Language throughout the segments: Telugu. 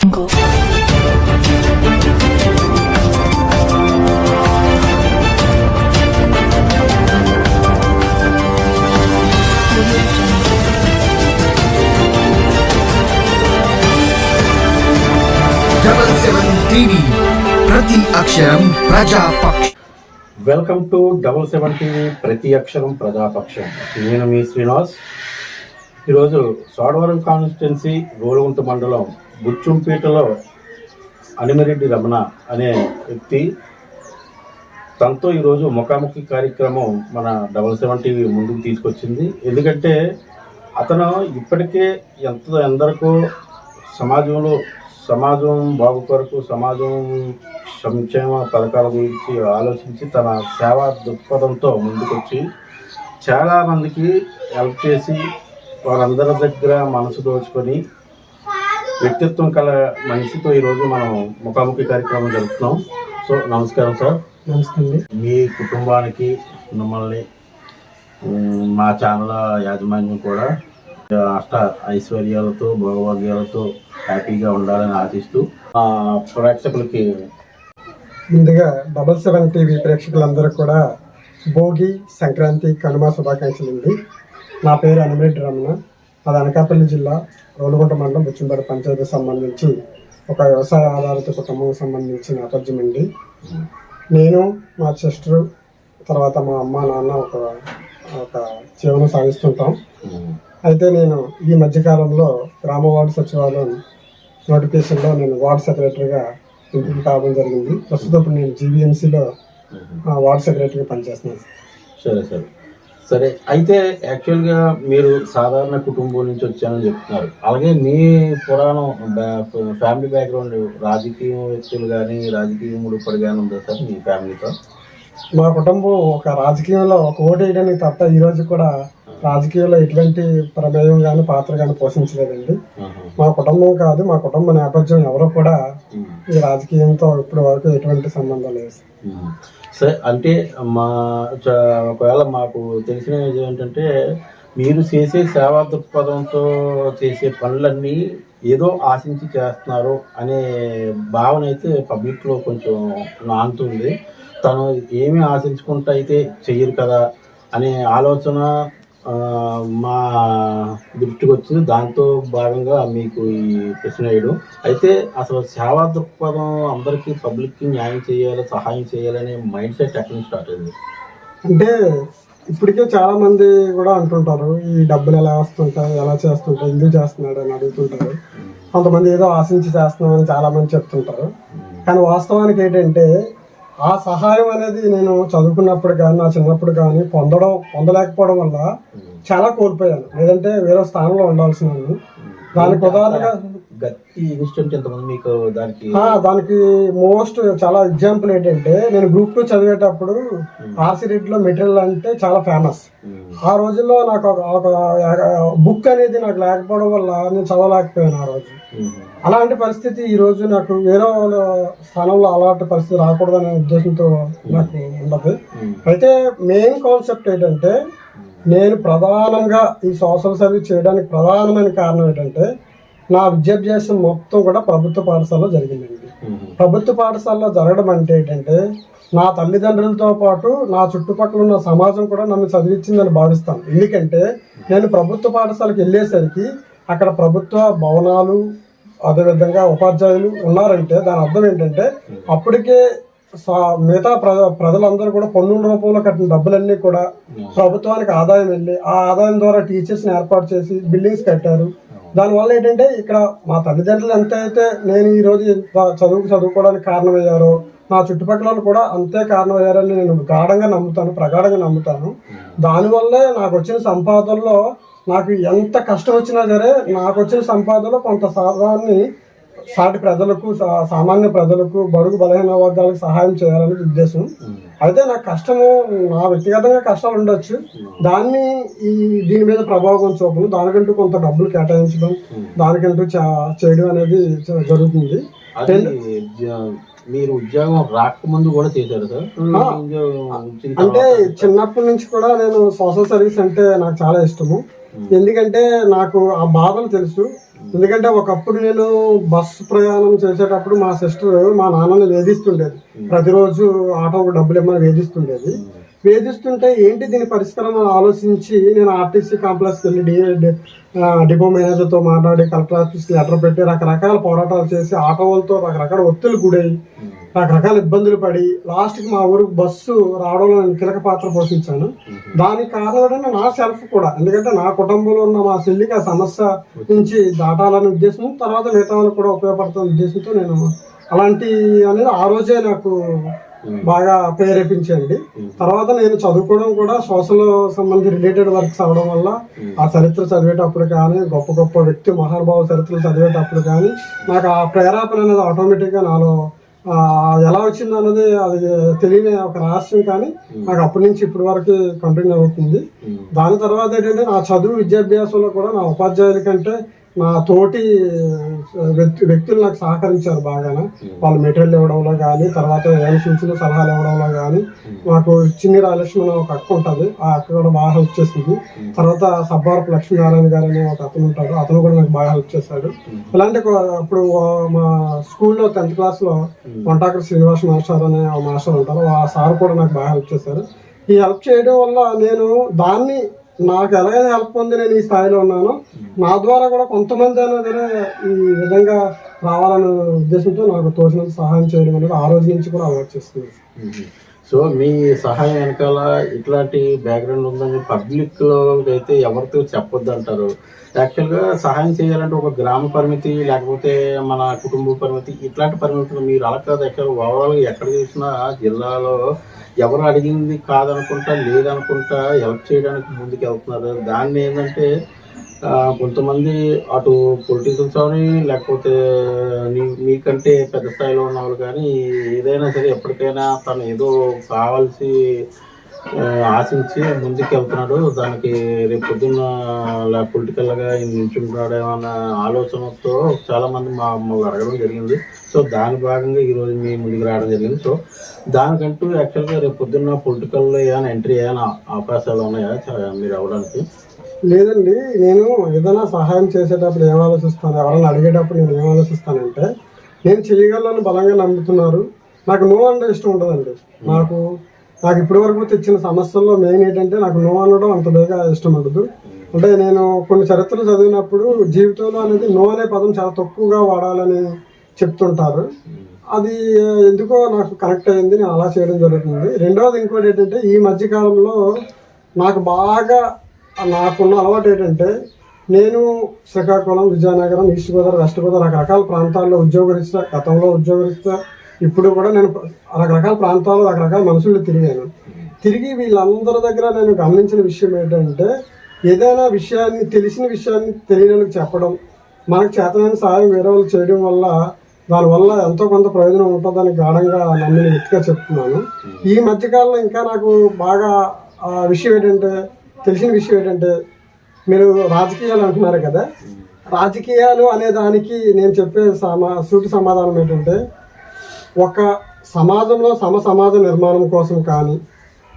టీవీ ప్రతి అక్షరం ప్రజాపక్ష. వెల్కమ్ టు 77 టీవీ ప్రతి అక్షరం ప్రజాపక్షం. నేను మీ శ్రీనివాస్. ఈరోజు సోడవరం కాన్స్టిట్యున్సీ గోలుగుంట మండలం బుచ్చుంపేటలో అనిమిరెడ్డి రమణ అనే వ్యక్తి తనతో ఈరోజు ముఖాముఖి కార్యక్రమం మన 77 టీవీ ముందుకు తీసుకొచ్చింది. ఎందుకంటే అతను ఇప్పటికే ఎందరికో సమాజం బాగు కొరకు సమాజం సంక్షేమ పథకాల గురించి ఆలోచించి తన సేవా దృక్పథంతో ముందుకొచ్చి చాలామందికి హెల్ప్ చేసి వారందరి దగ్గర మనసు దోచుకొని వ్యక్తిత్వం కల మనిషితో ఈరోజు మనం ముఖాముఖి కార్యక్రమం జరుపుతున్నాం. సో నమస్కారం సార్. నమస్తే. మీ కుటుంబానికి మిమ్మల్ని మా ఛానల్ యాజమాన్యం కూడా అష్ట ఐశ్వర్యాలతో భోగభాగ్యాలతో హ్యాపీగా ఉండాలని ఆశిస్తూ ప్రేక్షకులకి ముందుగా 77 టీవీ ప్రేక్షకులందరూ కూడా భోగి, సంక్రాంతి, కనుమ శుభాకాంక్షలు అండి. నా పేరు అనిమిరెడ్డి రమణ. అది అనకాపల్లి జిల్లా రోలుగుంట మండలం బుచ్చుంపేట పంచాయతీ సంబంధించి ఒక వ్యవసాయ ఆధారిత కుటుంబం సంబంధించిన నేపథ్యం అండి. నేను, మా సిస్టరు, తర్వాత మా అమ్మ నాన్న ఒక జీవనం సాగిస్తుంటాం. అయితే నేను ఈ మధ్యకాలంలో గ్రామ వార్డు సచివాలయం నోటిఫికేషన్లో నేను వార్డు సెక్రటరీగా ఎంపిక కావడం జరిగింది. ప్రస్తుతం ఇప్పుడు నేను జీవీఎంసీలో వార్డు సెక్రటరీగా పనిచేస్తున్నాను. సరే. అయితే యాక్చువల్గా మీరు సాధారణ కుటుంబం నుంచి వచ్చానని చెప్తున్నారు. అలాగే మీ పురాణం ఫ్యామిలీ బ్యాక్గ్రౌండ్ రాజకీయ వ్యక్తులు కానీ రాజకీయ ముడిపడి కానీ ఉందా సార్ మీ ఫ్యామిలీతో? మా కుటుంబం ఒక రాజకీయంలో ఒక ఓటు వేయడానికి తప్ప ఈరోజు కూడా రాజకీయాల్లో ఎటువంటి ప్రమేయం కానీ పాత్ర కానీ పోషించలేదండి. మా కుటుంబం కాదు, మా కుటుంబ నేపథ్యం ఎవరు కూడా ఈ రాజకీయంతో ఇప్పటి వరకు ఎటువంటి సంబంధం లేదు. సరే, అంటే ఒకవేళ మాకు తెలిసిన ఏంటంటే మీరు చేసే సేవా దృక్పథంతో చేసే పనులన్నీ ఏదో ఆశించి చేస్తున్నారు అనే భావన అయితే పబ్లిక్లో కొంచెం నానుతుంది. తను ఏమీ ఆశించుకుంటూ అయితే చెయ్యరు కదా అనే ఆలోచన మా దృష్టికి వచ్చింది. దాంతో భాగంగా మీకు ఈ ప్రశ్న వేయడం. అయితే అసలు సేవా దృక్పథం అందరికీ పబ్లిక్కి న్యాయం చేయాలి, సహాయం చేయాలనే మైండ్ సెట్ ఎక్కడి నుంచి స్టార్ట్ అయింది? అంటే ఇప్పటికే చాలా మంది కూడా అంటుంటారు, ఈ డబ్బులు ఎలా వస్తుంటాయి, ఎలా చేస్తుంటాయి, ఎందుకు చేస్తున్నాడు అని అడుగుతుంటారు. కొంతమంది ఏదో ఆశించి చేస్తున్నామని చాలా మంది చెప్తుంటారు. కానీ వాస్తవానికి ఏంటంటే ఆ సహాయం అనేది నేను చదువుకున్నప్పుడు కానీ నా చిన్నప్పుడు కానీ పొందలేకపోవడం వల్ల చాలా కోల్పోయాను. లేదంటే వేరే స్థానంలో ఉండాల్సిన దానికి ఉదాహరణగా దానికి మోస్ట్ చాలా ఎగ్జాంపుల్ ఏంటంటే నేను గ్రూప్ 2 చదివేటప్పుడు ఆర్సీ రెడ్డిలో మెటీరియల్ అంటే చాలా ఫేమస్. ఆ రోజుల్లో నాకు ఒక బుక్ అనేది నాకు లేకపోవడం వల్ల నేను చదవలేకపోయాను ఆ రోజు. అలాంటి పరిస్థితి ఈ రోజు నాకు వేరే స్థానంలో అలాంటి పరిస్థితి రాకూడదనే ఉద్దేశంతో నాకు ఉండదు. అయితే మెయిన్ కాన్సెప్ట్ ఏంటంటే నేను ప్రధానంగా ఈ సోషల్ సర్వీస్ చేయడానికి ప్రధానమైన కారణం ఏంటంటే నా విద్యాభ్యాసం మొత్తం కూడా ప్రభుత్వ పాఠశాలలో జరిగిందండి. ప్రభుత్వ పాఠశాలలో జరగడం అంటే ఏంటంటే నా తల్లిదండ్రులతో పాటు నా చుట్టుపక్కల ఉన్న సమాజం కూడా నన్ను చదివించిందని భావిస్తాను. ఎందుకంటే నేను ప్రభుత్వ పాఠశాలకు వెళ్ళేసరికి అక్కడ ప్రభుత్వ భవనాలు, అదేవిధంగా ఉపాధ్యాయులు ఉన్నారంటే దాని అర్థం ఏంటంటే అప్పటికే మిగతా ప్రజలందరూ కూడా పన్నుల రూపంలో కట్టిన డబ్బులన్నీ కూడా ప్రభుత్వానికి ఆదాయం వెళ్ళి ఆ ఆదాయం ద్వారా టీచర్స్ని ఏర్పాటు చేసి బిల్డింగ్స్ కట్టారు. దానివల్ల ఏంటంటే ఇక్కడ మా తల్లిదండ్రులు ఎంతైతే నేను ఈరోజు చదువుకోవడానికి కారణమయ్యారో నా చుట్టుపక్కల కూడా అంతే కారణమయ్యారని నేను ప్రగాఢంగా నమ్ముతాను. దానివల్లే నాకు వచ్చిన సంపాదనలో నాకు ఎంత కష్టం వచ్చినా సరే నాకు వచ్చిన సంపాదనలో కొంత సాటి ప్రజలకు, సామాన్య ప్రజలకు, బడుగు బలహీన వర్గాలకు సహాయం చేయాలనే ఉద్దేశం. అయితే నాకు కష్టము, నా వ్యక్తిగతంగా కష్టాలు ఉండొచ్చు, దాన్ని దీని మీద ప్రభావం చూపను, దానికంటూ కొంత డబ్బులు కేటాయించడం, దానికంటూ చేయడం అనేది జరుగుతుంది. మీరు ఉద్యోగం రాకముందు కూడా చేశారు సార్? అంటే చిన్నప్పటి నుంచి కూడా నేను సోషల్ సర్వీస్ అంటే నాకు చాలా ఇష్టము. ఎందుకంటే నాకు ఆ బాధలు తెలుసు. ఎందుకంటే ఒకప్పుడు నేను బస్సు ప్రయాణం చేసేటప్పుడు మా సిస్టర్ మా నాన్నని వేధిస్తుండేది, ప్రతిరోజు ఆటోకు డబ్బులు ఇమ్మని వేధిస్తుండేది. వేధిస్తుంటే ఏంటి దీని పరిష్కారం అని ఆలోచించి నేను ఆర్టీసీ కాంప్లెక్స్కి వెళ్ళి డిపో మేనేజర్తో మాట్లాడి కలెక్టర్ ఆఫీస్కి లెటర్ పెట్టి రకరకాల పోరాటాలు చేసి ఆటోలతో రకరకాల ఒత్తిళ్లు గురై రకరకాల ఇబ్బందులు పడి లాస్ట్కి మా ఊరికి బస్సు రావడంలో నేను కీలక పాత్ర పోషించాను. దానికి కారణం ఏంటంటే నా సెల్ఫ్ కూడా, ఎందుకంటే నా కుటుంబంలో ఉన్న మా చెల్లికి ఆ సమస్య నుంచి దాటాలనే ఉద్దేశం, తర్వాత మిగతా వాళ్ళకి కూడా ఉపయోగపడుతున్న ఉద్దేశంతో నేను అలాంటి అనేది ఆ రోజే నాకు బాగా ప్రేరేపించండి. తర్వాత నేను చదువుకోవడం కూడా సోషల్ సంబంధించి రిలేటెడ్ వర్క్స్ అవడం వల్ల ఆ చరిత్ర చదివేటప్పుడు కానీ, గొప్ప గొప్ప వ్యక్తి మహానుభావ చరిత్రలు చదివేటప్పుడు కానీ నాకు ఆ ప్రేరేపణ అనేది ఆటోమేటిక్గా నాలో ఎలా వచ్చింది అన్నది అది తెలియని ఒక రహస్యం, కానీ నాకు అప్పటి నుంచి ఇప్పటి వరకు కంటిన్యూ అవుతుంది. దాని తర్వాత ఏంటంటే నా చదువు విద్యాభ్యాసంలో కూడా నా ఉపాధ్యాయుల కంటే నా తోటి వ్యక్తులు నాకు సహకరించారు బాగానే. వాళ్ళు మెటీరియల్ ఇవ్వడంలో కానీ, తర్వాత ఏమైనా సూచనలు సలహాలు ఇవ్వడంలో కానీ. మాకు చిన్ని రాజలక్ష్మి ఒక అక్క ఉంటుంది, ఆ అక్క కూడా బాగా హెల్ప్ చేసింది. తర్వాత సబ్బారపు లక్ష్మీనారాయణ గారు అనే ఒక అతను ఉంటాడు, అతను కూడా నాకు బాగా హెల్ప్ చేశాడు. ఇలాంటి ఇప్పుడు మా స్కూల్లో 10th క్లాస్లో వంటాకర్ శ్రీనివాస్ మాస్టర్ అనే ఆ మాస్టర్ ఉంటారు, ఆ సార్ కూడా నాకు బాగా హెల్ప్ చేశారు. ఈ హెల్ప్ చేయడం వల్ల నేను దాన్ని నాకు ఎలాగైతే హెల్ప్ పొంది నేను ఈ స్థాయిలో ఉన్నానో, నా ద్వారా కూడా కొంతమంది అనేది ఈ విధంగా రావాలనే ఉద్దేశంతో నాకు తోచినంత సహాయం చేయడం అనేది ఆ రోజు నుంచి కూడా అలవాటు చేస్తుంది. సో మీ సహాయం వెనకాల ఇట్లాంటి బ్యాక్గ్రౌండ్ ఉందని పబ్లిక్లో అయితే ఎవరితో చెప్పొద్దు అంటారు. యాక్చువల్గా సహాయం చేయాలంటే ఒక గ్రామ పరిమితి లేకపోతే మన కుటుంబ పరిమితి ఇట్లాంటి పరిమితులు మీరు అలా కాదు, ఎక్కడ ఓవరాల్గా ఎక్కడ చూసినా జిల్లాలో ఎవరు అడిగింది కాదనుకుంటా లేదనుకుంటా హెల్ప్ చేయడానికి ముందుకు వెళ్తున్నారు. దాన్ని ఏంటంటే కొంతమంది అటు పొలిటీషియన్స్ కానీ లేకపోతే మీకంటే పెద్ద స్థాయిలో ఉన్న వాళ్ళు కానీ ఏదైనా సరే ఎప్పటికైనా తను ఏదో కావాల్సి ఆశించి ముందుకు వెళ్తున్నాడు, దానికి రేపు పొద్దున్న పొలిటికల్గా నిల్చుంటున్నాడు అన్న ఆలోచనతో చాలామంది మమ్మల్ని అడగడం జరిగింది. సో దాని భాగంగా ఈరోజు మీ ముందుకు రావడం జరిగింది. సో దానికంటూ యాక్చువల్గా రేపు పొద్దున్న పొలిటికల్లో ఏమైనా ఎంట్రీ ఏమైనా అవకాశాలు ఉన్నాయా మీరు అవ్వడానికి? లేదండి, నేను ఏదైనా సహాయం చేసేటప్పుడు ఏం ఆలోచిస్తాను, ఎవరైనా అడిగేటప్పుడు నేను ఏం ఆలోచిస్తానంటే, నేను చేయగలను బలంగా నమ్ముతున్నారు, నాకు నో అంటే ఇష్టం ఉండదండి. నాకు ఇప్పటి వరకు తెచ్చిన సమస్యల్లో మెయిన్ ఏంటంటే నాకు నో అనడం అంత బేగా ఇష్టం ఉండదు. అంటే నేను కొన్ని చరిత్రలు చదివినప్పుడు జీవితంలో అనేది నో అనే పదం చాలా తక్కువగా వాడాలని చెప్తుంటారు. అది ఎందుకో నాకు కనెక్ట్ అయ్యింది, నేను అలా చేయడం జరుగుతుంది. రెండవది ఇంకోటి ఏంటంటే, ఈ మధ్యకాలంలో నాకు బాగా నాకున్న అలవాటు ఏంటంటే, నేను శ్రీకాకుళం, విజయనగరం, ఈస్ట్ గోదావరి, వెస్ట్ గోదావరి రకరకాల ప్రాంతాల్లో ఉద్యోగరీత్యా, గతంలో ఉద్యోగరీత్యా ఇప్పుడు కూడా నేను రకరకాల ప్రాంతాల్లో రకరకాల మనుషులు తిరిగి వీళ్ళందరి దగ్గర నేను గమనించిన విషయం ఏంటంటే, ఏదైనా విషయాన్ని తెలిసిన విషయాన్ని తెలియని చెప్పడం, మనకు చేతనైన సహాయం వేరే వాళ్ళు చేయడం వల్ల దానివల్ల ఎంతో కొంత ప్రయోజనం ఉంటుందని గాఢంగా నమ్మిన వ్యక్తిగా చెప్తున్నాను. ఈ మధ్యకాలంలో ఇంకా నాకు బాగా విషయం ఏంటంటే, తెలిసిన విషయం ఏంటంటే, మీరు రాజకీయాలు అంటున్నారు కదా, రాజకీయాలు అనే దానికి నేను చెప్పే సూటి సమాధానం ఏంటంటే, ఒక సమాజంలో సమాజ నిర్మాణం కోసం కానీ,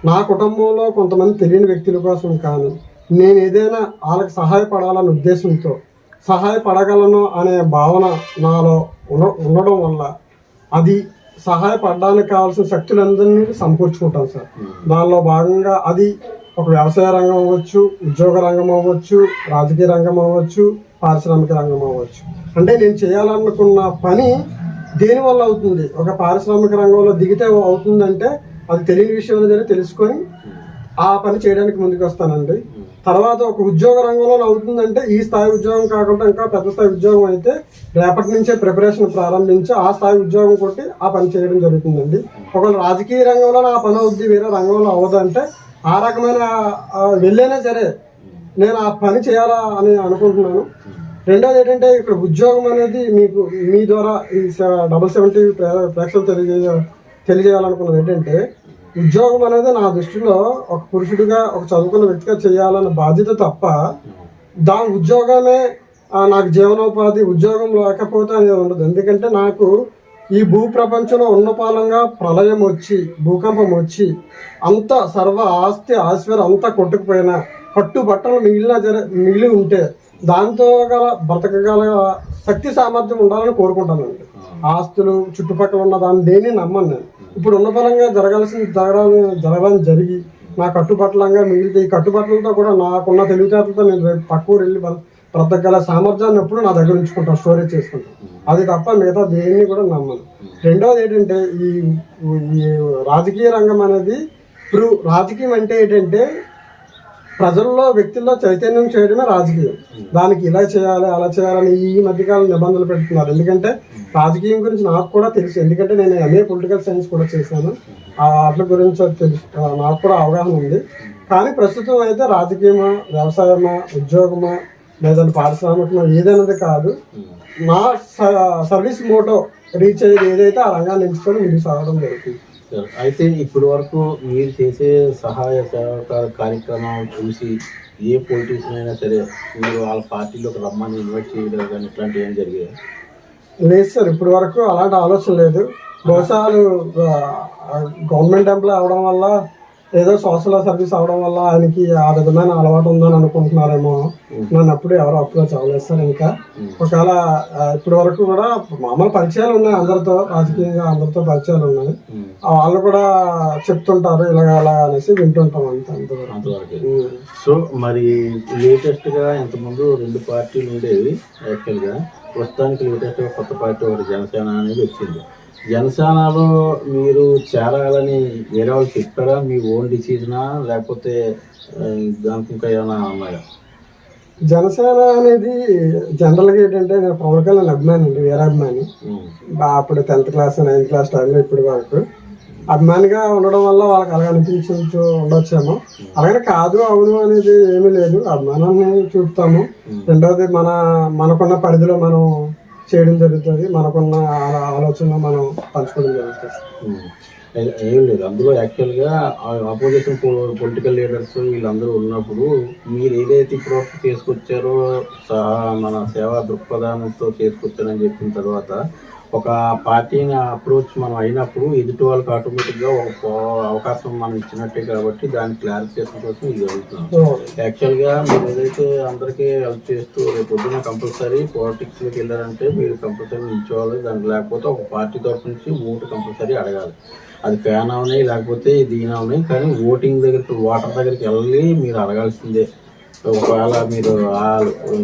నా కుటుంబంలో కొంతమంది తెలియని వ్యక్తుల కోసం కానీ, నేను ఏదైనా వాళ్ళకి సహాయపడాలనే ఉద్దేశంతో సహాయపడగలను అనే భావన నాలో ఉండడం వల్ల అది సహాయపడడానికి కావాల్సిన శక్తులందరినీ సమకూర్చుకుంటాను సార్. దానిలో భాగంగా అది ఒక వ్యవసాయ రంగం అవ్వచ్చు, ఉద్యోగ రంగం అవ్వచ్చు, రాజకీయ రంగం అవ్వచ్చు, పారిశ్రామిక రంగం అవ్వచ్చు. అంటే నేను చేయాలనుకున్న పని దేనివల్ల అవుతుంది, ఒక పారిశ్రామిక రంగంలో దిగితే అవుతుందంటే అది తెలియని విషయం అనేది తెలుసుకొని ఆ పని చేయడానికి ముందుకు వస్తానండి. తర్వాత ఒక ఉద్యోగ రంగంలో అవుతుందంటే ఈ స్థాయి ఉద్యోగం కాకుండా ఇంకా పెద్ద స్థాయి ఉద్యోగం అయితే రేపటి నుంచే ప్రిపరేషన్ ప్రారంభించి ఆ స్థాయి ఉద్యోగం కొట్టి ఆ పని చేయడం జరుగుతుందండి. ఒకవేళ రాజకీయ రంగంలో ఆ పని అవుద్ది, వేరే రంగంలో అవ్వదంటే ఆ రకమైన వెళ్ళైనా సరే నేను ఆ పని చేయాలా అని అనుకుంటున్నాను. రెండోది ఏంటంటే, ఇక్కడ ఉద్యోగం అనేది మీకు మీ ద్వారా ఈ 770 ప్రేక్షకులు తెలియజేయాలనుకున్నది ఏంటంటే, ఉద్యోగం అనేది నా దృష్టిలో ఒక పురుషుడిగా, ఒక చదువుకున్న వ్యక్తిగా చేయాలన్న బాధ్యత తప్ప దాని ఉద్యోగమే నాకు జీవనోపాధి, ఉద్యోగం లేకపోతే అనేది ఉండదు. ఎందుకంటే నాకు ఈ భూ ప్రపంచంలో ఉన్నపాలంగా ప్రళయం వచ్చి, భూకంపం వచ్చి అంతా సర్వ ఆస్తి ఐశ్వర్యం అంతా కొట్టుకుపోయినా పట్టుబట్టలు మిగిలి ఉంటే దాంతో బ్రతకగల శక్తి సామర్థ్యం ఉండాలని కోరుకుంటానండి. ఆస్తులు చుట్టుపక్కల ఉన్న దాన్ని దేన్ని నమ్మను నేను. ఇప్పుడు ఉన్న పరంగా జరగాలని జరిగి నా కట్టుబట్టలంగా మిగిలితే ఈ కట్టుబట్టలతో కూడా నాకున్న తెలివితేటలతో నేను రేపు పక్క ఊరు వెళ్ళి బ్రతకగల సామర్థ్యాన్ని ఎప్పుడు నా దగ్గర ఉంచుకుంటాను, స్టోరేజ్ చేసుకుంటాను. అది తప్ప మిగతా దేన్ని కూడా నమ్మను. రెండవది ఏంటంటే ఈ రాజకీయ రంగం అనేది, ఇప్పుడు రాజకీయం అంటే ఏంటంటే ప్రజల్లో వ్యక్తుల్లో చైతన్యం చేయడమే రాజకీయం. దానికి ఇలా చేయాలి అలా చేయాలని ఈ మధ్యకాలం నిబంధనలు పెడుతున్నారు. ఎందుకంటే రాజకీయం గురించి నాకు కూడా తెలుసు, ఎందుకంటే నేను MA పొలిటికల్ సైన్స్ కూడా చేశాను. వాటి గురించి తెలుసు, నాకు కూడా అవగాహన ఉంది. కానీ ప్రస్తుతం అయితే రాజకీయమా, వ్యవసాయమా, ఉద్యోగమా, లేదంటే పారిశ్రామికమా ఏదైనది కాదు, నా సర్వీస్ మోటో రీచ్ అయ్యేది ఏదైతే ఆ రంగాన్ని ఎంచుకొని ముందుకు సాగడం జరుగుతుంది. అయితే ఇప్పటి వరకు మీరు చేసే సహాయ సేవా కార్యక్రమాలు చూసి ఏ పొలిటీషియన్ అయినా సరే మీరు వాళ్ళ పార్టీలోకి రమ్మని ఇన్వైట్ చేయడం కానీ ఇట్లాంటివి ఏం జరిగాయి? లేదు సార్, ఇప్పటి వరకు అలాంటి ఆలోచన లేదు. బహుశా గవర్నమెంట్ ఎంప్లాయ్ అవడం వల్ల, ఏదో సోషల్ సర్వీస్ అవడం వల్ల ఆయనకి ఆ విధమైన అలవాటు ఉందని అనుకుంటున్నారేమో. నన్ను అప్పుడు ఎవరో అప్రోచ్ అవ్వలేదు సార్. ఇంకా ఒకవేళ ఇప్పటి వరకు కూడా మామూలు పరిచయాలు ఉన్నాయి, అందరితో రాజకీయంగా అందరితో పరిచయాలు ఉన్నాయి. వాళ్ళు కూడా చెప్తుంటారు ఇలాగ అలా అనేసి వింటుంటాం అంతవరకు. సో మరి లేటెస్ట్ గా ఇంతకుముందు 2 పార్టీలు ఉండేవి. యాక్చువల్ గా ప్రస్తుతానికి లేటెస్ట్ గా కొత్త పార్టీ ఒకటి జనసేన అనేది వచ్చింది. జనసేనలో మీరు చేరాలని వేరే వాళ్ళు చెప్పారా? మీ ఓన్ డిసిజనా లేకపోతే దానికి ఇంకా ఏమైనా ఉన్నాయా? జనసేన అనేది జనరల్గా ఏంటంటే నేను పవన్ కళ్యాణ్ అభిమాని అండి, వేరే అభిమాని. అప్పుడు 10th క్లాస్ 9th క్లాస్ టైంలో ఇప్పటి వరకు అభిమానిగా ఉండడం వల్ల వాళ్ళకి అలాగ అనిపించు ఉండొచ్చేమో. అలాగనే కాదు అవును అనేది ఏమీ లేదు, అభిమానాన్ని చూపుతాము. రెండవది మనకున్న పరిధిలో మనం చేయడం జరుగుతుంది, మనకున్న ఆలోచనలో మనం పంచుకోవడం జరుగుతుంది. ఏం లేదు అందులో. యాక్చువల్గా ఆపోజిషన్ పొలిటికల్ లీడర్స్ వీళ్ళందరూ ఉన్నప్పుడు మీరు ఏదైతే ఇప్పుడు చేసుకొచ్చారో మన సేవా దృక్పథంతో చేసుకొచ్చారని చెప్పిన తర్వాత ఒక పార్టీని అప్రోచ్ మనం అయినప్పుడు ఎదుటి వాళ్ళకి ఆటోమేటిక్గా ఒక అవకాశం మనం ఇచ్చినట్టే కాబట్టి దాని క్లారిఫికేషన్ కోసం ఇది జరుగుతున్నాం. యాక్చువల్గా మీరు ఏదైతే అందరికీ హెల్ప్ చేస్తూ రేపు పొద్దున్న కంపల్సరీ పాలిటిక్స్లోకి వెళ్ళారంటే మీరు కంపల్సరీ నిల్చోవాలి. దానికి లేకపోతే ఒక పార్టీ తరఫు నుంచి ఓటు కంపల్సరీ అడగాలి. అది ఫ్యాన్ అవునాయి లేకపోతే దీని అవునాయి, కానీ ఓటింగ్ దగ్గరికి ఓటర్ దగ్గరికి వెళ్ళి మీరు అడగాల్సిందే. ఒకవేళ మీరు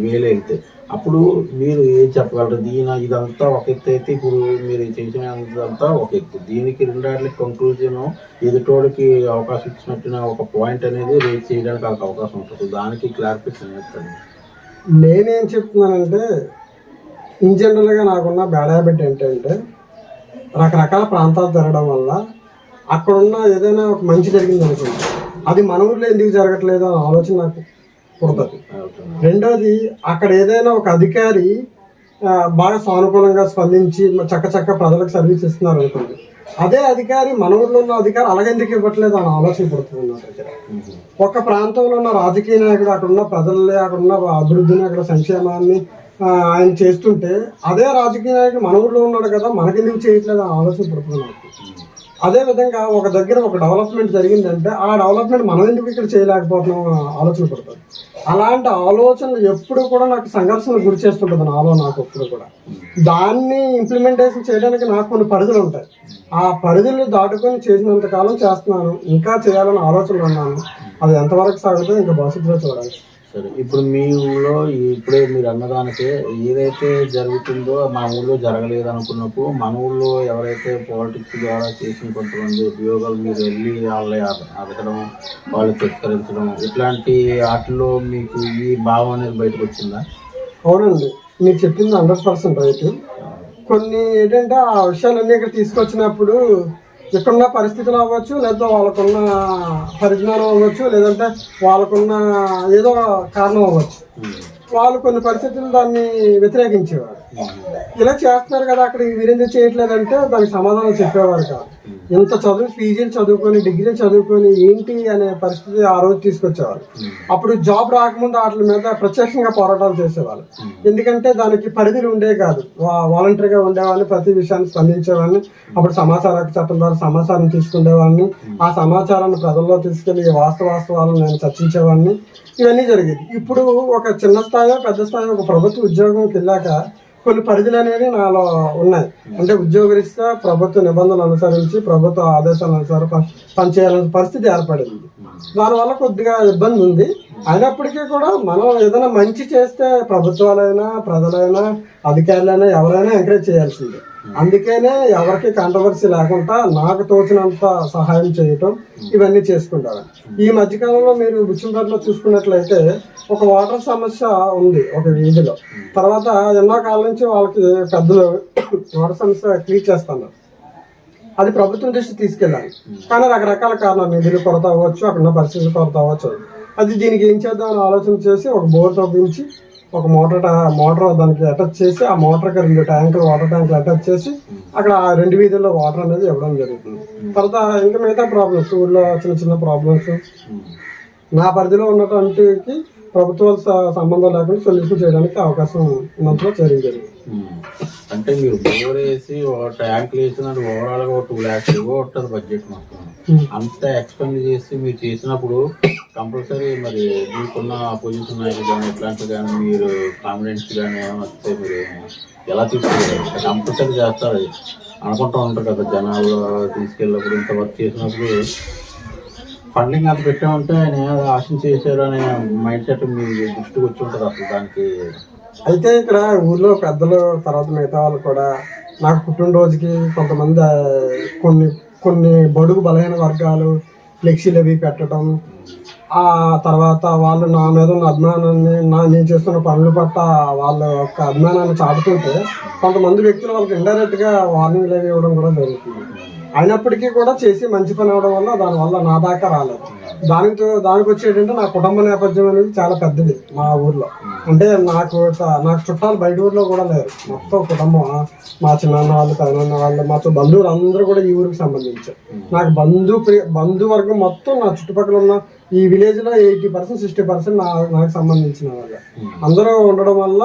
వేలు వెళ్తే అప్పుడు మీరు ఏం చెప్పగలరు? ఇదంతా ఒక ఎత్తు అయితే ఇప్పుడు మీరు చేసినంతా ఒక ఎత్తు, దీనికి రెండాటికి కంక్లూజన్ ఎదుటోడికి అవకాశం ఇచ్చినట్టున ఒక పాయింట్ అనేది రేట్ చేయడానికి అవకాశం ఉంటుంది. దానికి క్లారిఫికేషన్ చేస్తాను. నేనేం చెప్తున్నానంటే ఇన్ జనరల్గా నాకున్న బ్యాడ్ హ్యాబిట్ ఏంటంటే రకరకాల ప్రాంతాలు తిరగడం వల్ల అక్కడున్న ఏదైనా ఒక మంచి జరిగింది అనుకోండి, అది మన ఊర్లో ఎందుకు జరగట్లేదు అనే ఆలోచన నాకు పుడుతుంది. రెండోది అక్కడ ఏదైనా ఒక అధికారి బాగా సానుకూలంగా స్పందించి చక్క ప్రజలకు సర్వీస్ ఇస్తున్నారు అనుకోండి, అదే అధికారి మన ఊర్లో ఉన్న అధికారి అలాగెందుకు ఇవ్వట్లేదు అని ఆలోచన పడుతుంది నా దగ్గర. ఒక ప్రాంతంలో ఉన్న రాజకీయ నాయకుడు అక్కడున్న ప్రజల్ని, అక్కడున్న అభివృద్ధిని, అక్కడ సంక్షేమాన్ని ఆయన చేస్తుంటే అదే రాజకీయ నాయకుడు మన ఊర్లో ఉన్నాడు కదా, మనకెందుకు చేయట్లేదు అని ఆలోచన పడుతుంది నాకు. అదేవిధంగా ఒక దగ్గర ఒక డెవలప్మెంట్ జరిగిందంటే ఆ డెవలప్మెంట్ మనం ఎందుకు ఇక్కడ చేయలేకపోతున్నాం ఆలోచన పడుతుంది. అలాంటి ఆలోచనలు ఎప్పుడు కూడా నాకు సంఘర్షణకు గురి చేస్తుంటుంది నాలో. నాకు ఎప్పుడు కూడా దాన్ని ఇంప్లిమెంటేషన్ చేయడానికి నాకు కొన్ని పరిధులు ఉంటాయి. ఆ పరిధులు దాటుకొని చేసినంత కాలం చేస్తున్నాను, ఇంకా చేయాలని ఆలోచనలు ఉన్నాను. అది ఎంతవరకు సాగుతుందో ఇంకా భవిష్యత్తులో చూడాలి. సరే, ఇప్పుడు మీ ఊళ్ళో ఇప్పుడే మీరు అన్నదానికే ఏదైతే జరుగుతుందో మా ఊళ్ళో జరగలేదు అనుకున్నప్పుడు మన ఊళ్ళో ఎవరైతే పాలిటిక్స్ ద్వారా చేసిన కొంతమంది ఉద్యోగాలు మీరు వెళ్ళి వాళ్ళని అడగడం, వాళ్ళు తిరస్కరించడం, ఇట్లాంటి వాటిలో మీకు ఈ భావం అనేది బయటకు వచ్చిందా? అవునండి, మీరు చెప్పింది 100% రైట్. కొన్ని ఏంటంటే ఆ విషయాలన్నీ ఇక్కడ తీసుకొచ్చినప్పుడు ఇక్కడున్న పరిస్థితులు అవ్వచ్చు, లేదా వాళ్ళకున్న పరిజ్ఞానం అవ్వచ్చు, లేదంటే వాళ్ళకున్న ఏదో కారణం అవ్వచ్చు, వాళ్ళు కొన్ని పరిస్థితులు దాన్ని వ్యతిరేకించేవారు. ఇలా చేస్తున్నారు కదా అక్కడ మీరెందుకు చేయట్లేదంటే దానికి సమాధానం చెప్పేవారు కాదు. ఇంత చదువు పీజీలు చదువుకొని డిగ్రీలు చదువుకొని ఏంటి అనే పరిస్థితి ఆ రోజు తీసుకొచ్చేవారు. అప్పుడు జాబ్ రాకముందు వాటి మీద ప్రత్యక్షంగా పోరాటాలు చేసేవాళ్ళు. ఎందుకంటే దానికి పరిధులు ఉండే కాదు, వాలంటరీగా ఉండేవాడిని, ప్రతి విషయాన్ని స్పందించేవాడిని. అప్పుడు సమాచార హక్కు చట్టం ద్వారా సమాచారం తీసుకునేవాడిని, ఆ సమాచారాన్ని ప్రజల్లో తీసుకెళ్లి వాస్తవాలను నేను చర్చించేవాడిని. ఇవన్నీ జరిగేది. ఇప్పుడు ఒక చిన్న స్థాయిలో పెద్ద స్థాయిలో ఒక ప్రభుత్వ ఉద్యోగంకి వెళ్ళాక కొన్ని పరిధులు అనేవి నాలో ఉన్నాయి. అంటే ఉద్యోగరీత్యా ప్రభుత్వ నిబంధనలు అనుసరించి ప్రభుత్వ ఆదేశాల అనుసారం పనిచేయాలనే పరిస్థితి ఏర్పడింది. దానివల్ల కొద్దిగా ఇబ్బంది ఉంది. అయినప్పటికీ కూడా మనం ఏదైనా మంచి చేస్తే ప్రభుత్వాలైనా ప్రజలైనా అధికారులైనా ఎవరైనా ఎంకరేజ్ చేయాల్సిందే. అందుకనే ఎవరికి కాంట్రవర్సీ లేకుండా నాకు తోచినంత సహాయం చేయటం ఇవన్నీ చేసుకుంటారు. ఈ మధ్యకాలంలో మీరు బుచ్చంపేటలో చూసుకున్నట్లయితే ఒక వాటర్ సమస్య ఉంది ఒక వీధిలో. తర్వాత ఎన్నో కాలం నుంచి వాళ్ళకి పెద్దలు వాటర్ సమస్య క్లియర్ చేస్తున్నారు. అది ప్రభుత్వం దృష్టి తీసుకెళ్ళాలి. కానీ రకరకాల కారణాలు, నిధులు కొరత అవ్వచ్చు, అక్కడ పరిస్థితులు కొరత అవ్వచ్చు. అది దీనికి ఏం చేద్దామని ఆలోచన చేసి ఒక బోర్ తవ్వించి ఒక మోటార్ దానికి అటాచ్ చేసి ఆ మోటార్కి 2 ట్యాంకులు వాటర్ ట్యాంకులు అటాచ్ చేసి అక్కడ 2 వీధుల్లో వాటర్ అనేది ఇవ్వడం జరుగుతుంది. తర్వాత ఇంకా మిగతా ప్రాబ్లమ్స్, ఊళ్ళో చిన్న చిన్న ప్రాబ్లమ్స్ నా పరిధిలో ఉన్నటువంటి ప్రభుత్వాల సంబంధం లేకుండా సొల్యూషన్ చేయడానికి అవకాశం ఉన్నంతలో చేయడం జరిగింది. అంటే మీరు బోర్ వేసి ట్యాంకులు వేసినట్టు ఓవరాల్ గా 2 lakhs ఉంటుంది బడ్జెట్ మొత్తం. అంత ఎక్స్పెండ్ చేసి మీరు చేసినప్పుడు కంపల్సరీ మరి మీకున్న పొజిషన్ నాయకులు కానీ ఇట్లాంటివి కానీ మీరు కాన్ఫిడెన్స్ కానీ ఏమైనా వస్తే మీరు ఎలా తీసుకెళ్ళారు? కంపల్సరీ చేస్తారు అనుకుంటూ ఉంటారు కదా జనాలు తీసుకెళ్ళినప్పుడు. ఇంత వర్క్ చేసినప్పుడు ఫండింగ్ అంత పెట్టామంటే ఆయన ఆశించి చేశారు అనే మైండ్ సెట్ మీ దృష్టికి వచ్చి ఉంటుంది అసలు దానికి. అయితే ఇక్కడ ఊర్లో పెద్దలు తర్వాత మిగతా వాళ్ళు కూడా నాకు పుట్టినరోజుకి కొంతమంది కొన్ని బడుగు బలహీన వర్గాలు ఫ్లెక్సీలు అవి పెట్టడం, ఆ తర్వాత వాళ్ళు నా మీద ఉన్న అభిమానాన్ని నేను చేస్తున్న పనుల పట్ల వాళ్ళ యొక్క అభిమానాన్ని చాటుతుంటే కొంతమంది వ్యక్తులు వాళ్ళకి ఇండైరెక్ట్గా వార్నింగ్లు అవి ఇవ్వడం కూడా జరుగుతుంది. అయినప్పటికీ కూడా చేసి మంచి పని అవడం వల్ల దానివల్ల నా దాకా రాలేదు. దానికి వచ్చేటంటే నా కుటుంబ నేపథ్యం అనేది చాలా పెద్దది మా ఊర్లో. అంటే నాకు చుట్టాలు బయట ఊర్లో కూడా లేరు. మొత్తం కుటుంబం, మా చిన్నాన్న వాళ్ళు, పెదనాన్న వాళ్ళు, మా బంధువులు అందరూ కూడా ఈ ఊరికి సంబంధించారు. నాకు బంధువర్గం మొత్తం నా చుట్టుపక్కల ఉన్న ఈ విలేజ్ లో 80% 60% నాకు సంబంధించిన వాళ్ళు అందరూ ఉండడం వల్ల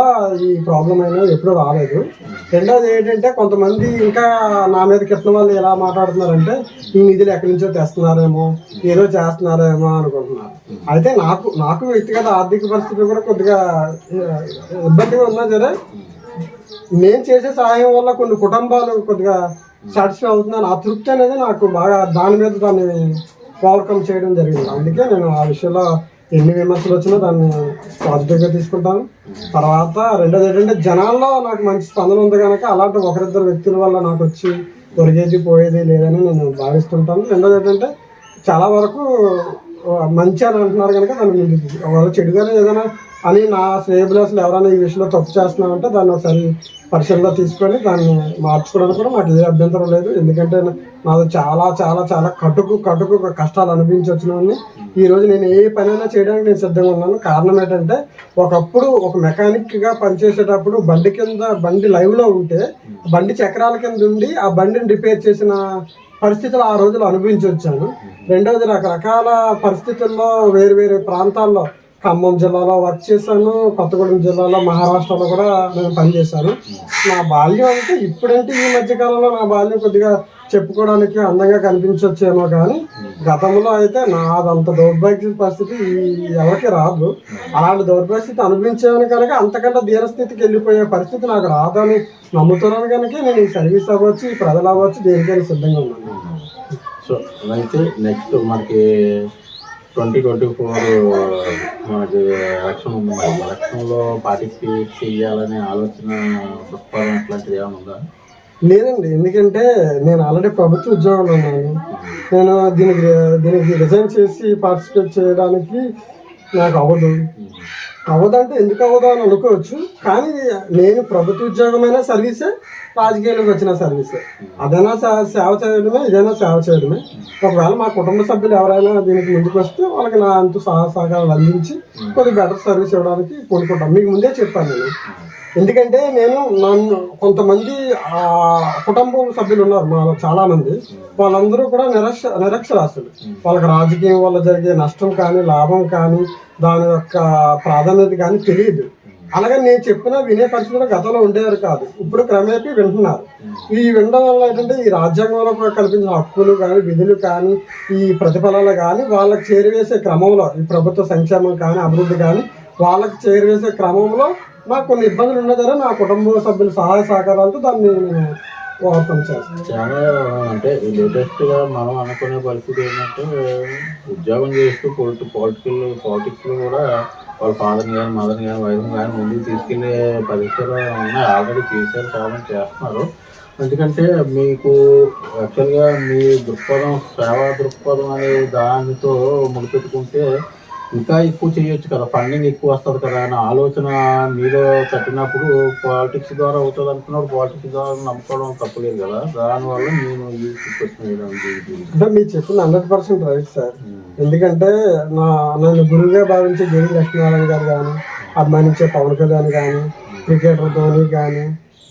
ఈ ప్రాబ్లం అనేది ఎప్పుడూ రాలేదు. రెండోది ఏంటంటే కొంతమంది ఇంకా నా మీద కిట్టిన వాళ్ళు ఎలా మాట్లాడుతున్నారంటే ఈ నిధులు ఎక్కడి నుంచో తెస్తున్నారేమో, ఏదో చేస్తున్నారేమో అనుకుంటున్నారు. అయితే నాకు వ్యక్తిగత ఆర్థిక పరిస్థితి కూడా కొద్దిగా ఇబ్బందిగా ఉన్నా సరే నేను చేసే సహాయం వల్ల కొన్ని కుటుంబాలు కొద్దిగా సాటిస్ఫై అవుతున్నాను. ఆ తృప్తి అనేది నాకు బాగా దాన్ని ఓవర్కమ్ చేయడం జరిగింది. అందుకే నేను ఆ విషయంలో ఎన్ని విమర్శలు వచ్చినా దాన్ని పాజిటివ్గా తీసుకుంటాను. తర్వాత రెండోది ఏంటంటే జనాల్లో నాకు మంచి స్పందన ఉంది కనుక అలాంటి ఒకరిద్దరు వ్యక్తుల వల్ల నాకు వచ్చి ఒరిగేది పోయేది లేదని నేను భావిస్తుంటాను. రెండోది ఏంటంటే చాలా వరకు మంచి అని అంటున్నారు కనుక దాన్ని వాళ్ళు చెడుగానే ఏదైనా అని నా శ్రేయభిలాషులు ఎవరైనా ఈ విషయంలో తప్పు చేస్తున్నామంటే దాన్ని ఒకసారి పరిశీలనలో తీసుకొని దాన్ని మార్చుకోవడానికి కూడా నాకు ఏ అభ్యంతరం లేదు. ఎందుకంటే నాది చాలా చాలా చాలా కటుకు కష్టాలు అనిపించి వచ్చినవన్నీ ఈరోజు నేను ఏ పనైనా చేయడానికి నేను సిద్ధంగా ఉన్నాను. కారణం ఏంటంటే ఒకప్పుడు ఒక మెకానిక్గా పనిచేసేటప్పుడు బండి లైవ్లో ఉంటే బండి చక్రాల కింద ఉండి ఆ బండిని రిపేర్ చేసిన పరిస్థితులు ఆ రోజులు అనుభవించి వచ్చాను. రెండవది రకరకాల పరిస్థితుల్లో వేరు ప్రాంతాల్లో ఖమ్మం జిల్లాలో వర్క్ చేశాను, కొత్తగూడెం జిల్లాలో, మహారాష్ట్రలో కూడా నేను పనిచేశాను. నా బాల్యం అంటే ఇప్పుడంటే ఈ మధ్యకాలంలో నా బాల్యం కొద్దిగా చెప్పుకోవడానికి అందంగా కనిపించవచ్చేమో, కానీ గతంలో అయితే నాదంత దౌర్భాగ్య పరిస్థితి ఎవరికి రాదు. అలాంటి దౌర్భాగ్యస్థితి అనుభవించాను కనుక అంతకంటే దీనస్థితికి వెళ్ళిపోయే పరిస్థితి నాకు రాదని నమ్ముతున్నాను కనుక నేను ఈ సర్వీస్ అవ్వచ్చు, ఈ ప్రజలు అవ్వచ్చు, దేనికైనా సిద్ధంగా ఉన్నాను. సో అయితే నెక్స్ట్ మనకి 2024 మనకి ఎలక్షన్ ఉంది. మరి ఎలక్షన్లో పార్టిసిపేట్ చేయాలనే ఆలోచన దృక్పథం అట్లాంటిది ఏమైనా ఉందా? లేదండి, ఎందుకంటే నేను ఆల్రెడీ ప్రభుత్వ ఉద్యోగంలో ఉన్నాను. నేను దీనికి రిజైన్ చేసి పార్టిసిపేట్ చేయడానికి నాకు అవ్వదంటే ఎందుకు అవ్వదు అని అనుకోవచ్చు. కానీ నేను ప్రభుత్వ ఉద్యోగమైన సర్వీసే, రాజకీయాలకు వచ్చిన సర్వీసే. అదైనా సేవ చేయడమే, ఇదైనా సేవ చేయడమే. ఒకవేళ మా కుటుంబ సభ్యులు ఎవరైనా దీనికి ముందుకు వస్తే వాళ్ళకి నా అంతు సహకారాలు అందించి కొద్దిగా బెటర్ సర్వీస్ ఇవ్వడానికి కోరుకుంటాం. మీకు ముందే చెప్పాను నేను ఎందుకంటే నన్ను కొంతమంది కుటుంబం సభ్యులు ఉన్నారు మా చాలా మంది, వాళ్ళందరూ కూడా నిరక్షరాస్యులు. వాళ్ళకి రాజకీయం వల్ల జరిగే నష్టం కానీ లాభం కానీ దాని యొక్క ప్రాధాన్యత కానీ తెలియదు. అలాగే నేను చెప్పినా వినే పరిస్థితులు గతంలో ఉండేవారు కాదు, ఇప్పుడు క్రమేపీ వింటున్నారు. ఈ వినడం వల్ల ఏంటంటే ఈ రాజ్యాంగంలో కల్పించిన హక్కులు కానీ విధులు కానీ ఈ ప్రతిఫలాలు కానీ వాళ్ళకి చేరువేసే క్రమంలో ఈ ప్రభుత్వ సంక్షేమం కానీ అభివృద్ధి కానీ వాళ్ళకి చేరువేసే క్రమంలో నాకు కొన్ని ఇబ్బందులు ఉన్నదని నా కుటుంబ సభ్యుల సహాయ సహకారాలతో దాన్ని నేను ఓవర్కమ్ చేస్తాను. చాలా అంటే లేటెస్ట్గా మనం అనుకునే పరిస్థితి ఏంటంటే ఉద్యోగం చేస్తూ పాలిటిక్స్లో కూడా వాళ్ళ ఫాదర్ని కానీ మదర్ని కానీ వైఫ్ని కానీ ముందుకు తీసుకెళ్లే పరిస్థితులు ఉన్నాయి. ఆల్రెడీ చేశారు, చాలా చేస్తున్నారు. ఎందుకంటే మీకు యాక్చువల్గా మీ దృక్పథం సేవా దృక్పథం అనే దానితో ముడిపెట్టుకుంటే ఇంకా ఎక్కువ చేయొచ్చు కదా, ఫండింగ్ ఎక్కువ వస్తుంది కదా అనే ఆలోచన మీలో తట్టినప్పుడు పాలిటిక్స్ ద్వారా అవుతుంది అనుకున్నప్పుడు పాలిటిక్స్ ద్వారా నమ్ముకోవడం తప్పలేదు కదా. దానివల్ల నేను ఈ అంటే మీరు చెప్పిన 100% రైట్ సార్. ఎందుకంటే నన్ను గురువుగా భావించే జేడి లక్ష్మీనారాయణ గారు కానీ, అభిమానించే పవన్ కళ్యాణ్ కానీ, క్రికెటర్ ధోని కానీ,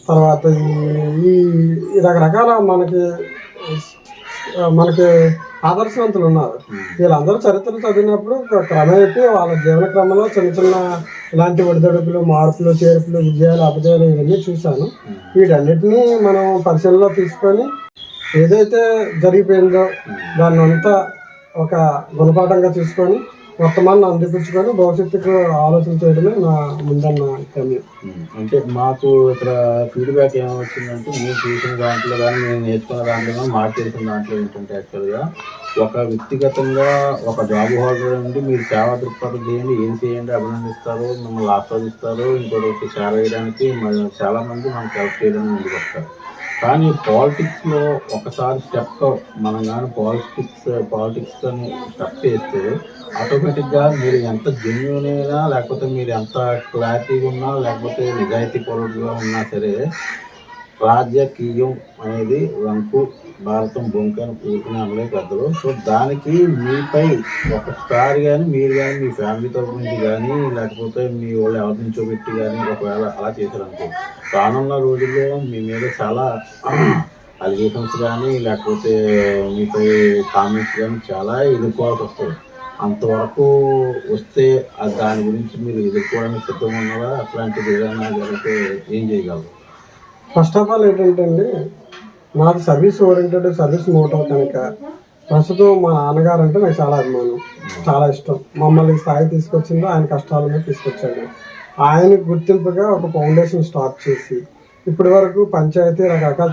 తర్వాత ఈ రకరకాల మనకి ఆదర్శవంతులు ఉన్నారు. వీళ్ళందరూ చరిత్రలు చదివినప్పుడు క్రమేపీ వాళ్ళ జీవన క్రమంలో చిన్న చిన్న ఇలాంటి ఒడిదొడుకులు, మార్పులు, చేర్పులు, విజయాలు, అపజయాలు ఇవన్నీ చూశాను. వీటన్నిటినీ మనం పరిశీలనలో తీసుకొని ఏదైతే జరిగిపోయిందో దాన్ని అంతా ఒక గుణపాఠంగా తీసుకొని వర్తమానాన్ని అందిపుచ్చుకొని భవిష్యత్తుకు ఆలోచన చేయడమే నా ముందన్న గమ్యం. అంటే మాకు ఇక్కడ ఫీడ్బ్యాక్ ఏమొచ్చిందంటే మీరు చూసిన దాంట్లో కానీ నేను నేర్చుకున్న దాంట్లో కానీ మాకు తెలిసిన దాంట్లో ఏంటంటే యాక్చువల్గా ఒక వ్యక్తిగతంగా ఒక జాబ్ హోల్డర్ నుండి మీరు సేవా దృక్పథం చేయండి, ఏం చేయండి, అభినందిస్తారు, మిమ్మల్ని ఆస్వాదిస్తారు, ఇంకోటి సేవ చేయడానికి చాలామంది మనకు హెల్ప్ చేయడానికి ముందుకు వస్తారు. కానీ పాలిటిక్స్లో ఒకసారి మనం కానీ పాలిటిక్స్ కానీ స్టెప్ వేస్తే ఆటోమేటిక్గా మీరు ఎంత జెన్యూన్ అయినా లేకపోతే మీరు ఎంత క్లారిటీగా ఉన్నా లేకపోతే నిజాయితీ పరుడుగా ఉన్నా సరే రాజకీయం అనేది వంకు భారతం బొంకని పూర్తిని అనలే పెద్దలు. సో దానికి మీపై ఒకసారి కానీ మీరు కానీ మీ ఫ్యామిలీ తరపు నుంచి కానీ లేకపోతే మీ వాళ్ళు ఎవరి నుంచో పెట్టి కానీ ఒకవేళ అలా చేశారనుకో రానున్న రోజుల్లో మీ మీద చాలా అలిగేషన్స్ కానీ లేకపోతే మీపై కామెంట్స్ కానీ చాలా ఎదుర్కోవాల్సి వస్తుంది. అంతవరకు వస్తే దాని గురించి మీరు ఎదుర్కోవడానికి సిద్ధంగా ఉన్నారా? అట్లాంటిది ఏదైనా జరిగితే ఏం చేయగలరు? ఫస్ట్ ఆఫ్ ఆల్ ఏంటంటే అండి, నాది సర్వీస్ ఓరియంటెడ్ సర్వీస్ మోటో కనుక ప్రస్తుతం మా నాన్నగారు అంటే నాకు చాలా అభిమానం, చాలా ఇష్టం. మమ్మల్ని స్థాయి తీసుకొచ్చిందో ఆయన కష్టాల మీద తీసుకొచ్చాడు. ఆయన గుర్తింపుగా ఒక ఫౌండేషన్ స్టార్ట్ చేసి ఇప్పటి వరకు పంచాయతీ రకరకాల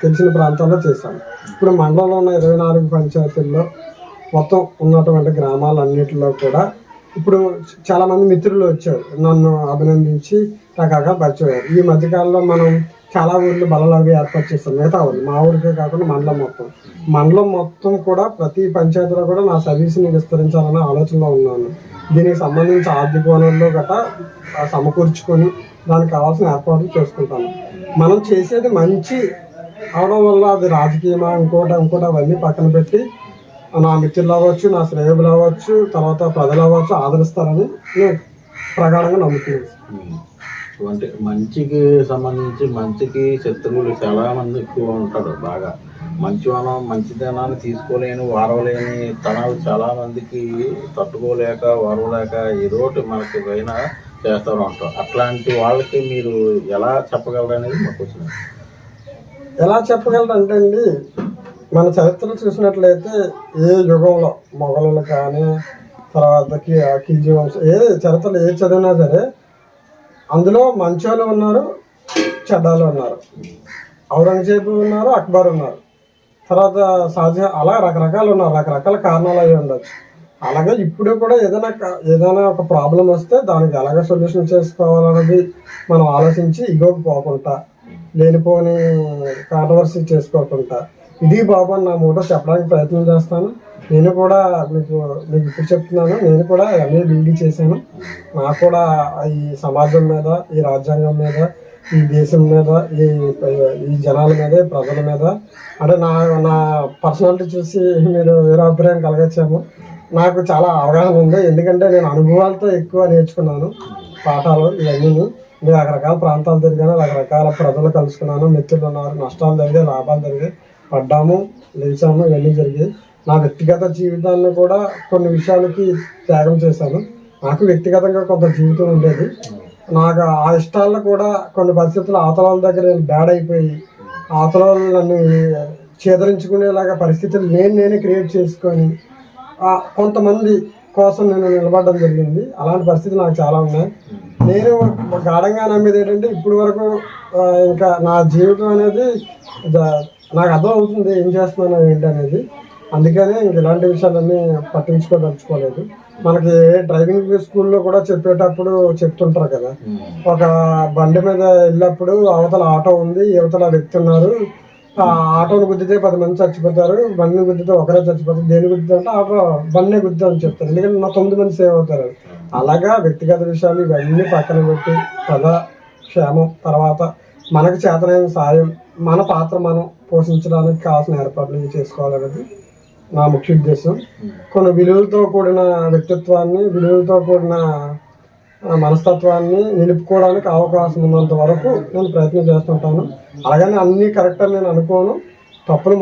తెలిసిన ప్రాంతాల్లో చేశాను. ఇప్పుడు మండలంలో ఉన్న 24 పంచాయతీల్లో మొత్తం ఉన్నటువంటి గ్రామాలన్నింటిలో కూడా ఇప్పుడు చాలామంది మిత్రులు వచ్చారు, నన్ను అభినందించి రకరకాల పరిచయం. ఈ మధ్యకాలంలో మనం చాలా ఊర్లు బలలు అవి ఏర్పాటు చేస్తాం. మిగతా ఊళ్ళు మా ఊరికే కాకుండా మండలం మొత్తం కూడా ప్రతి పంచాయతీలో కూడా నా సర్వీస్ని విస్తరించాలనే ఆలోచనలో ఉన్నాను. దీనికి సంబంధించి ఆర్థిక వనరులు గట్రా సమకూర్చుకొని దానికి కావాల్సిన ఏర్పాట్లు చేసుకుంటాను. మనం చేసేది మంచి అవడం వల్ల అది రాజకీయమా ఇంకోటి అవన్నీ పక్కన పెట్టి నా మిత్రులు అవ్వచ్చు, నా శ్రేయబులు అవ్వచ్చు, తర్వాత ప్రజలు అవ్వచ్చు ఆదరిస్తారని నేను ప్రగాఢంగా నమ్ముతున్నాను. అంటే మంచికి సంబంధించి మంచికి శత్రువులు చాలా మంది ఎక్కువ ఉంటారు. బాగా మంచితనాన్ని తీసుకోలేని వారవలేని తనాలు చాలా మందికి తట్టుకోలేక వారవలేక ఏదో ఒకటి మనకి పైన చేస్తూ ఉంటారు. అట్లాంటి వాళ్ళకి మీరు ఎలా చెప్పగలరు అనేది మాకు వచ్చింది. ఎలా చెప్పగలరు అంటే అండి, మన చరిత్రలు చూసినట్లయితే ఏ యుగంలో మొఘలులు కానీ తర్వాత ఖిల్జీ వంశం చరిత్రలు చదివినా సరే అందులో మంచోళ్ళు ఉన్నారు, చెడ్డాలు ఉన్నారు. ఔరంగజేబు ఉన్నారు, అక్బర్ ఉన్నారు, తర్వాత షాజహాన్, అలా రకరకాలు ఉన్నారు. రకరకాల కారణాలు అవి ఉండొచ్చు. అలాగే ఇప్పుడు కూడా ఏదైనా ఒక ప్రాబ్లం వస్తే దానికి ఎలాగ సొల్యూషన్ చేసుకోవాలన్నది మనం ఆలోచించి ఇగోకి పోకుండా లేనిపోని కాంట్రవర్సీ చేసుకోకుండా ఇది బాబు అని నా మూటో చెప్పడానికి ప్రయత్నం చేస్తాను. నేను కూడా మీకు ఇప్పుడు చెప్తున్నాను, నేను కూడా MA BD చేశాను. నాకు కూడా ఈ సమాజం మీద, ఈ రాజ్యాంగం మీద, ఈ దేశం మీద, ఈ జనాల మీద, ప్రజల మీద అంటే నా పర్సనాలిటీ చూసి మీరు వేరే అభిప్రాయం కలగచ్చాము. నాకు చాలా అవగాహన ఉంది, ఎందుకంటే నేను అనుభవాలతో ఎక్కువ నేర్చుకున్నాను పాఠాలు ఇవన్నీ. నేను రకరకాల ప్రాంతాలు తిరిగాను, రకరకాల ప్రజలు కలుసుకున్నాను, మిత్రులు ఉన్నారు, నష్టాలు జరిగాయి, లాభాలు జరిగాయి, పడ్డాము, లేచాము, ఇవన్నీ జరిగాయి. నా వ్యక్తిగత జీవితాన్ని కూడా కొన్ని విషయాలకి త్యాగం చేశాను. నాకు వ్యక్తిగతంగా కొంత జీవితం ఉండేది. నాకు ఆ ఇష్టాల్లో కూడా కొన్ని పరిస్థితులు అవతల దగ్గర నేను బ్యాడ్ అయిపోయి అవతల నన్ను ఛేదరించుకునేలాగా పరిస్థితులు నేనే క్రియేట్ చేసుకొని కొంతమంది కోసం నేను నిలబడడం జరిగింది. అలాంటి పరిస్థితులు నాకు చాలా ఉన్నాయి. నేను గాఢంగా నమ్మేది ఏంటంటే ఇప్పటి వరకు ఇంకా నా జీవితం అనేది నాకు అర్థం అవుతుంది ఏం చేస్తున్నాను ఏంటి అనేది. అందుకనే ఇలాంటి విషయాలన్నీ పట్టించుకోదలుచుకోలేదు. మనకి డ్రైవింగ్ స్కూల్లో కూడా చెప్పేటప్పుడు చెప్తుంటారు కదా, ఒక బండి మీద వెళ్ళినప్పుడు అవతల ఆటో ఉంది, యువతల వ్యక్తి ఉన్నారు, ఆ ఆటోని గుద్దితే 10 మంది చచ్చిపోతారు, బండిని గుద్దితే ఒకరే చచ్చిపోతారు, దేని గుద్దితే అంటే ఆటో బండిని గుద్దుతా అని చెప్తారు, ఎందుకంటే నా 9 మంది సేవ్ అవుతారు. అలాగా వ్యక్తిగత విషయాలు ఇవన్నీ పక్కన పెట్టి ప్రజా క్షేమం, తర్వాత మనకు చేతనైన సాయం, మన పాత్ర మనం పోషించడానికి కావాల్సిన ఏర్పాట్లు చేసుకోవాలనేది నా ముఖ్య ఉద్దేశం. కొన్ని విలువలతో కూడిన వ్యక్తిత్వాన్ని, విలువలతో కూడిన మనస్తత్వాన్ని నిలుపుకోవడానికి అవకాశం ఉన్నంత వరకు నేను ప్రయత్నం చేస్తుంటాను. అలాగని అన్నీ కరెక్ట్ అని నేను అనుకోను. తప్పులు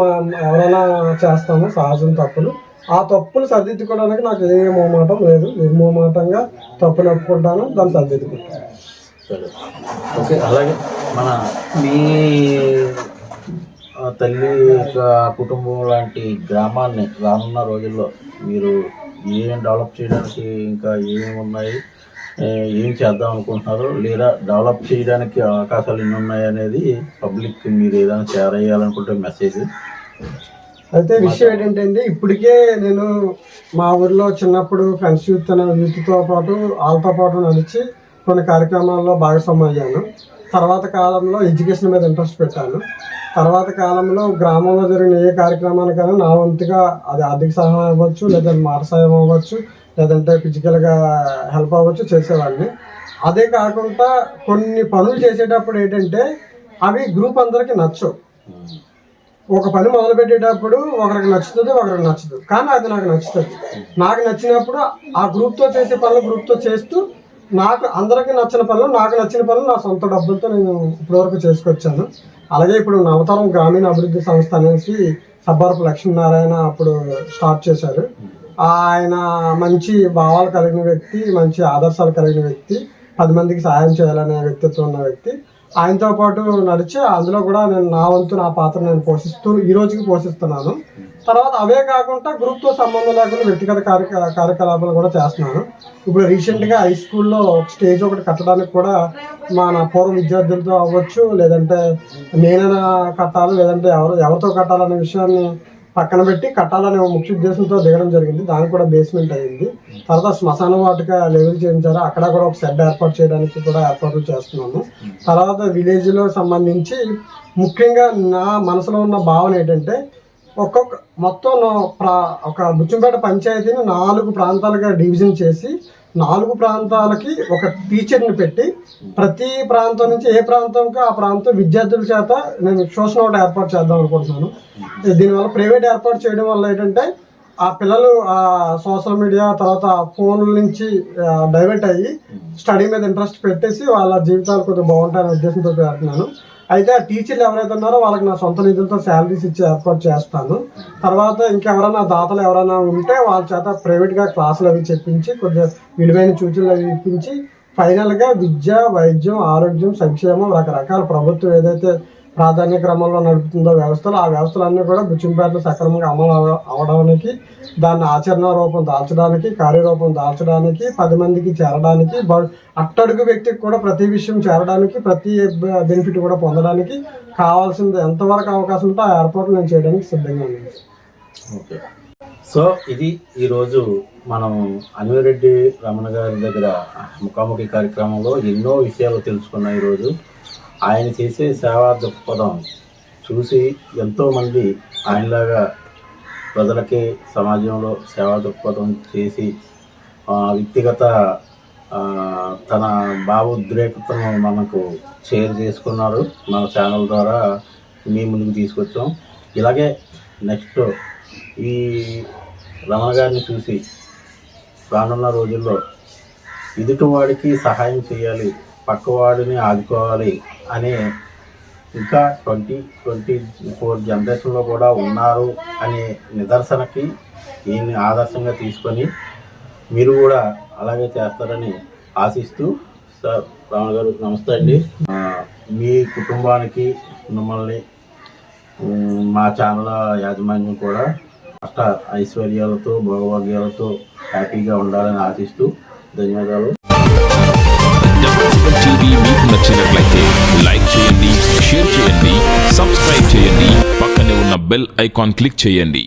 ఎవరైనా చేస్తాము, సహజం తప్పులు. ఆ తప్పులు సరిదిద్దుకోవడానికి నాకు ఏ మోమాటం లేదు. నిర్మోమాటంగా తప్పులు ఒప్పుకుంటాను, దాన్ని సరిదిద్దుకుంటాను. సరే, ఓకే. అలాగే మీ తల్లి కుటుంబం లాంటి గ్రామాన్ని రానున్న రోజుల్లో మీరు ఏం డెవలప్ చేయడానికి ఇంకా ఏమేమి ఉన్నాయి, ఏం చేద్దాం అనుకుంటున్నారు, లేదా డెవలప్ చేయడానికి అవకాశాలు ఎన్ని ఉన్నాయి అనేది పబ్లిక్ మీరు ఏదైనా షేర్ అయ్యాలనుకుంటే మెసేజ్. అయితే విషయం ఏంటంటే ఇప్పటికే నేను మా ఊరిలో చిన్నప్పుడు ఫ్రెండ్స్ యూత్తో పాటు వాళ్ళతో పాటు నడిచి కొన్ని కార్యక్రమాల్లో భాగస్వామ్యం అయ్యాను. తర్వాత కాలంలో ఎడ్యుకేషన్ మీద ఇంట్రెస్ట్ పెట్టాను. తర్వాత కాలంలో గ్రామంలో జరిగిన ఏ కార్యక్రమానికైనా నా వంతుగా అది ఆర్థిక సహాయం అవ్వచ్చు, లేదంటే మాట సాయం అవ్వచ్చు, లేదంటే ఫిజికల్గా హెల్ప్ అవ్వచ్చు, చేసేవాడిని. అదే కాకుండా కొన్ని పనులు చేసేటప్పుడు ఏంటంటే అవి గ్రూప్ అందరికీ నచ్చవు. ఒక పని మొదలు పెట్టేటప్పుడు ఒకరికి నచ్చుతుంది, ఒకరికి నచ్చదు, కానీ అది నాకు నచ్చుతుంది. నాకు నచ్చినప్పుడు ఆ గ్రూప్తో చేసే పనులు గ్రూప్తో చేస్తూ నాకు అందరికీ నచ్చిన పనులు, నాకు నచ్చిన పనులు నా సొంత డబ్బులతో నేను ఇప్పటివరకు చేసుకొచ్చాను. అలాగే ఇప్పుడు నవతరం గ్రామీణ అభివృద్ధి సంస్థ అనేసి సబ్బవరపు లక్ష్మీనారాయణ అప్పుడు స్టార్ట్ చేశారు. ఆయన మంచి భావాలు కలిగిన వ్యక్తి, మంచి ఆదర్శాలు కలిగిన వ్యక్తి, 10 మందికి సహాయం చేయాలనే వ్యక్తిత్వం ఉన్న వ్యక్తి. ఆయనతో పాటు నడిచి అందులో కూడా నేను నా వంతు నా పాత్ర నేను ఈ రోజుకి పోషిస్తున్నాను. తర్వాత అవే కాకుండా గ్రూప్తో సంబంధం లేకుండా వ్యక్తిగత కార్యకలాపాలు కూడా చేస్తున్నాను. ఇప్పుడు రీసెంట్గా హై స్కూల్లో స్టేజ్ ఒకటి కట్టడానికి కూడా మన పూర్వ విద్యార్థులతో అవ్వచ్చు, లేదంటే నేనైనా కట్టాలి, లేదంటే ఎవరితో కట్టాలనే విషయాన్ని పక్కన పెట్టి కట్టాలనే ముఖ్య ఉద్దేశంతో దిగడం జరిగింది. దానికి కూడా బేస్మెంట్ అయ్యింది. తర్వాత శ్మశాన వాటిక లెవెల్ చేయించారు, అక్కడ కూడా ఒక షెడ్ ఏర్పాటు చేయడానికి కూడా ఏర్పాట్లు చేస్తున్నాము. తర్వాత విలేజ్లో సంబంధించి ముఖ్యంగా నా మనసులో ఉన్న భావన ఏంటంటే మొత్తం ఒక బుచ్చంపేట పంచాయతీని 4 ప్రాంతాలుగా డివిజన్ చేసి 4 ప్రాంతాలకి ఒక టీచర్ని పెట్టి ప్రతి ప్రాంతం నుంచి ఏ ప్రాంతంకి ఆ ప్రాంతం విద్యార్థుల చేత నేను ట్యూషన్ ఒకటి ఏర్పాటు చేద్దాం అనుకుంటున్నాను. దీనివల్ల ప్రైవేట్ ఏర్పాటు చేయడం వల్ల ఏంటంటే ఆ పిల్లలు ఆ సోషల్ మీడియా తర్వాత ఫోన్ల నుంచి డైవర్ట్ అయ్యి స్టడీ మీద ఇంట్రెస్ట్ పెట్టేసి వాళ్ళ జీవితాలు కొద్దిగా బాగుంటాయనే ఉద్దేశంతో పెడుతున్నాను. అయితే ఆ టీచర్లు ఎవరైతే ఉన్నారో వాళ్ళకి నా సొంత నిధులతో శాలరీస్ ఇచ్చి ఏర్పాటు చేస్తాను. తర్వాత ఇంకెవరైనా దాతలు ఎవరైనా ఉంటే వాళ్ళ చేత ప్రైవేట్గా క్లాసులు అవి చెప్పించి కొద్దిగా విలువైన సూచనలు అవి ఇప్పించి ఫైనల్గా విద్య, వైద్యం, ఆరోగ్యం, సంక్షేమం రకరకాల ప్రభుత్వం ఏదైతే ప్రాధాన్య క్రమంలో నడుపుతుందో వ్యవస్థలు, ఆ వ్యవస్థలన్నీ కూడా బుచ్చంపేటలో సక్రమంగా అమలు అవడానికి, దాన్ని ఆచరణ రూపం దాల్చడానికి, కార్యరూపం దాల్చడానికి, 10 మందికి చేరడానికి, అట్టడుగు వ్యక్తికి కూడా ప్రతి విషయం చేరడానికి, ప్రతి బెనిఫిట్ కూడా పొందడానికి కావాల్సింది ఎంతవరకు అవకాశం ఉంటే ఆ ఏర్పాట్లు నేను చేయడానికి సిద్ధంగా ఉన్నాను. ఓకే, సో ఇది ఈరోజు మనం అనివిరెడ్డి రమణ గారి దగ్గర ముఖాముఖి కార్యక్రమంలో ఎన్నో విషయాలు తెలుసుకున్నాం. ఈరోజు ఆయన చేసే సేవా దృక్పథం చూసి ఎంతోమంది ఆయనలాగా ప్రజలకి సమాజంలో సేవా దృక్పథం చేసి వ్యక్తిగత తన భావోద్రేకతను మనకు షేర్ చేసుకున్నారు. మన ఛానల్ ద్వారా మీ ముందుకు తీసుకొచ్చాం. ఇలాగే నెక్స్ట్ ఈ రమణ గారిని చూసి రానున్న రోజుల్లో ఎదుటివాడికి సహాయం చేయాలి, పక్కవాడిని ఆదుకోవాలి అనే ఇంకా 2024 జనరేషన్లో కూడా ఉన్నారు అనే నిదర్శనకి ఈయన్ని ఆదర్శంగా తీసుకొని మీరు కూడా అలాగే చేస్తారని ఆశిస్తూ, సార్ రావణ గారు నమస్తే అండి. మీ కుటుంబానికి మిమ్మల్ని మా ఛానల్ యాజమాన్యం కూడా అష్ట ఐశ్వర్యాలతో భోగభాగ్యాలతో హ్యాపీగా ఉండాలని ఆశిస్తూ ధన్యవాదాలు. టీవీ మీకు నచ్చినట్లయితే లైక్ చేయండి, షేర్ చేయండి, సబ్స్క్రైబ్ చేయండి, పక్కనే ఉన్న బెల్ ఐకాన్ క్లిక్ చేయండి.